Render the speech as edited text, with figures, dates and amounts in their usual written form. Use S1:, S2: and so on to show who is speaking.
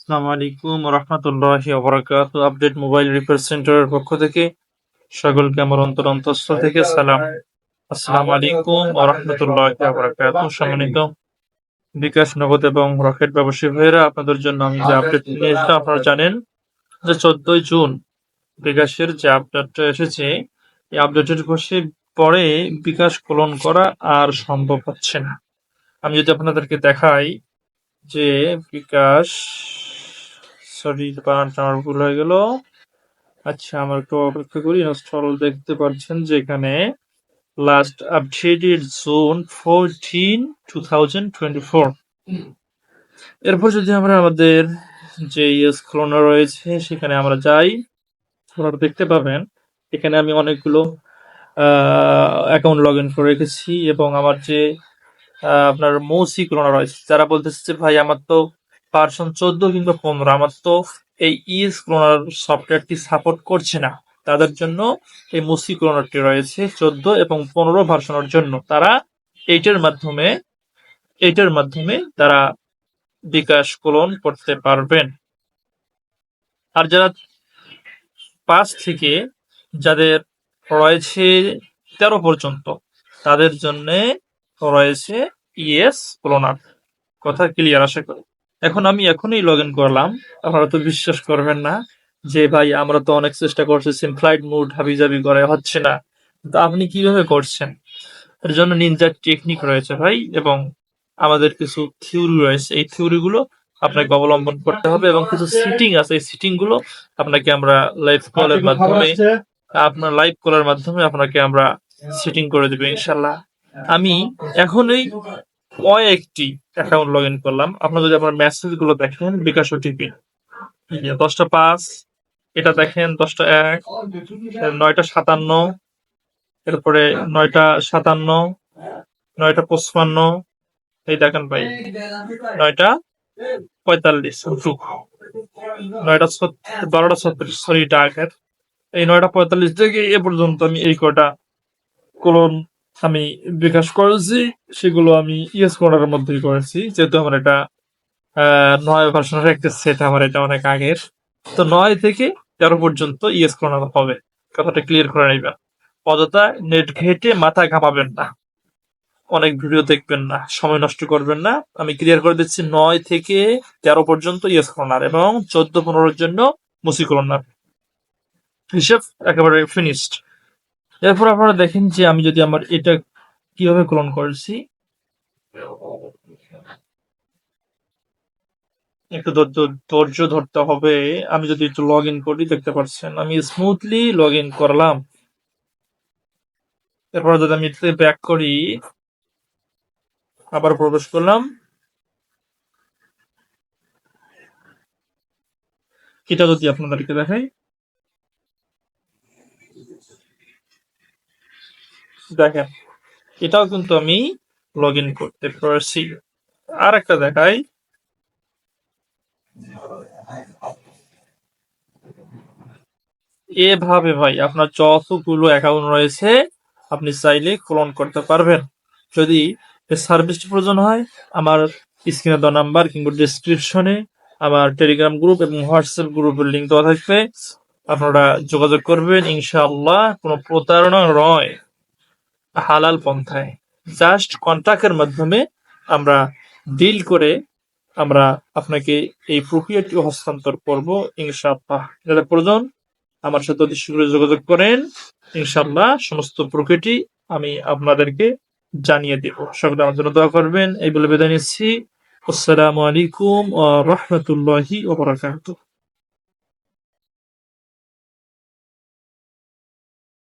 S1: আসসালামু আলাইকুম রহমতুল্লাহি ওয়া আপডেট মোবাইল রিপেয়ার সেন্টারের পক্ষ থেকে সকলকে আমার অন্তঃস্থ থেকে সালাম। আসসালামু আলাইকুম ওয়া রাহমাতুল্লাহি ওয়া সম্মানিত বিকাশ, নগদ এবং রকেট ব্যবসায়ী ভাইয়েরা, আপনাদের জন্য আমি যে আপডেট নিয়ে এসেছি, আপনারা জানেন যে 14ই জুন বিকাশের যে আপডেটটা এসেছে, এই আপডেটের পরে বিকাশ ক্লোন করা আর সম্ভব হচ্ছে না। আমি যদি আপনাদেরকে দেখাই যে বিকাশ, সরি বানানটা আমার ভুল হয়ে গেল। আচ্ছা, আমার একটু অপেক্ষা করি। ইনস্টল দেখতে পাচ্ছেন যে এখানে লাস্ট আপডেটেড জুন 14 2024। এরপর যদি আমরা আমাদের যে ইএস ক্লোনার রয়েছে সেখানে আমরা যাই, আপনারা দেখতে পাবেন এখানে আমি অনেকগুলো অ্যাকাউন্ট লগ ইন করে রেখেছি এবং আমার যে আপনার মৌসি ক্লোনার রয়েছে, যারা বলতেছে যে ভাই আমার তো ভার্সন 14 কিংবা 15, আমার তো এই ইএস ক্লোনার সফটওয়্যারটি সাপোর্ট করছে না, তাদের জন্য এই মুসি ক্লোনারটি রয়েছে 14 এবং 15 ভার্সনের জন্য। তারা এইটার মাধ্যমে তারা বিকাশ ক্লোন করতে পারবেন। আর যারা 5 থেকে যাদের রয়েছে 13 পর্যন্ত, তাদের জন্য রয়েছে ইএস ক্লোনার। কথা ক্লিয়ার আশা করি। এখন আমি এখনই লগ ইন করলাম। আপনারা তো বিশ্বাস করবেন না যে ভাই আমরা তো অনেক চেষ্টা করছি, ফ্লাইট মুড হাবিজাবি করে হচ্ছে না। তো আপনি কিভাবে করছেন? এর জন্য নিনজার টেকনিক রয়েছে ভাই, এবং আমাদের কিছু থিওরি রয়েছে। এই থিওরি গুলো আপনাকে অবলম্বন করতে হবে এবং কিছু সিটিং আছে, এই সিটিং গুলো আপনাকে আমরা লাইভ কলের মাধ্যমে আপনাকে আমরা সিটিং করে দেবো ইনশাল্লাহ। আমি এখনই কয়েকটি অ্যাকাউন্ট লগ ইন করলাম। আপনারা যদি আপনার মেসেজ গুলো দেখেন, বিকাশ ওটিপি 10টা 5, এটা দেখেন 10টা 1, 9টা 57, এরপরে 9টা 57, 9টা 55, এই দেখেন ভাই 9টা 45, 12টা 36, সরি এটা আগের। এই 9টা 45 থেকে এ পর্যন্ত আমি এই কটা ক্লোন আমি বিকাশ করেছি, সেগুলো আমি ইএস ক্লোনারের মধ্যেই করেছি, যেহেতু আমার এটা 9 ভার্সনের একটা সেট, আমার এটা অনেক আগের। তো 9 থেকে 13 পর্যন্ত ইএস ক্লোনার হবে, কথাটা ক্লিয়ার করে নিবেন। অযথা নেট ঘেটে মাথা ঘামাবেন না, অনেক ভিডিও দেখবেন না, সময় নষ্ট করবেন না। আমি ক্লিয়ার করে দিচ্ছি, 9 থেকে 13 পর্যন্ত ইএস ক্লোনার এবং 14-15 জন্য মুসি ক্লোনার, হিসেব একেবারে ফিনিশড। এরপর আপনারা দেখেন যে আমি যদি আমার এটা কিভাবে ক্লোন করেছি, একটু ধৈর্য ধরতে হবে। আমি যদি একটু লগ ইন করি, দেখতে পাচ্ছেন আমি স্মুথলি লগ ইন করলাম। এরপর যদি আমি এটাতে ব্যাক করি, আবার প্রবেশ করলাম, এটা যদি আপনাদেরকে দেখাই, দেখেন এটাও কিন্তু আমি লগ ইন করতে পারছি। আর একটা দেখাই, এভাবে ভাই আপনার যতগুলো অ্যাকাউন্ট রয়েছে আপনি চাইলে ক্লোন করতে পারবেন। যদি সার্ভিসটি প্রয়োজন হয়, আমার স্ক্রিনে দেওয়া নাম্বার কিংবা ডিসক্রিপশনে আমার টেলিগ্রাম গ্রুপ এবং হোয়াটসঅ্যাপ গ্রুপের লিঙ্ক দেওয়া থাকবে, আপনারা যোগাযোগ করবেন ইনশাআল্লাহ। কোনো প্রতারণা নয়, হালাল পন্থায় জাস্ট কন্ট্রাক্টের মাধ্যমে আমরা ডিল করে আমরা আপনাকে এই প্রক্রিয়াটি হস্তান্তর করব ইনশাআল্লাহ। যারা প্রয়োজন আমার সাথে অতি শীঘ্রই যোগাযোগ করেন, ইনশাআল্লাহ সমস্ত প্রক্রিয়াটি আমি আপনাদেরকে জানিয়ে দেব। সকলে আমার জন্য দোয়া করবেন, এই বলে বিদায় নিচ্ছি। আসসালামু আলাইকুম ওয়া রাহমাতুল্লাহি ওয়া বারাকাতুহু।